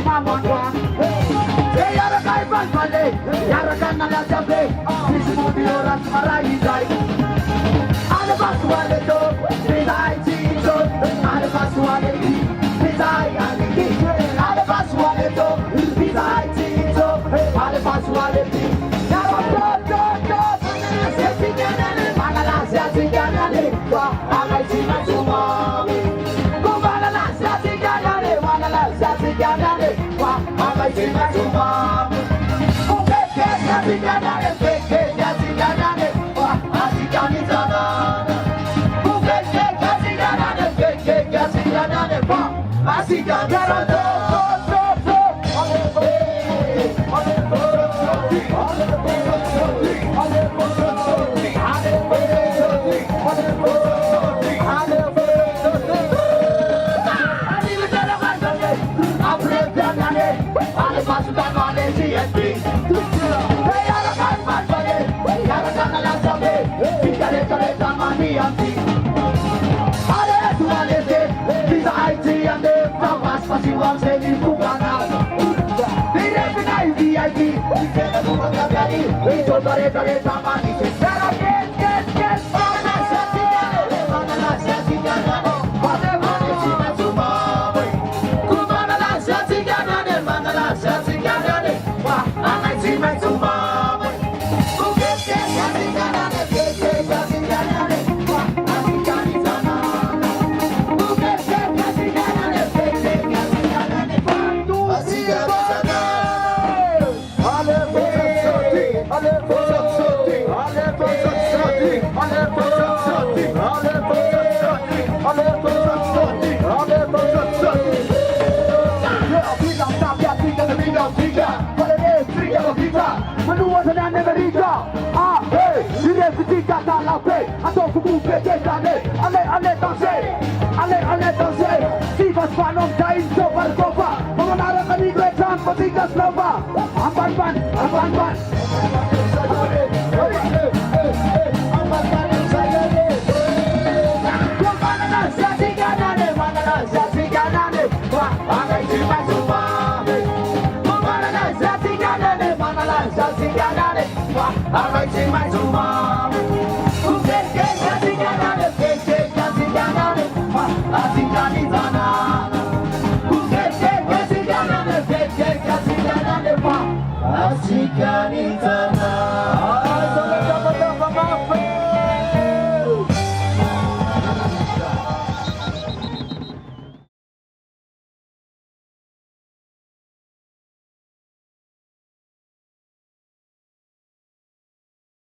mamandwa yara kai banpale yara kanala jabe bismu diora marai dai ale baswale to bidai chicho ale baswale bidai ani ale baswale to bidai chicho ale baswale yara to setingane magala setingane wa ale chima chuma kumala setingane magala setingane wa ale chima chuma ukeke setingane keke setingane wa asikani sana ukeke setingane keke setingane wa asikani sana Asikani tanah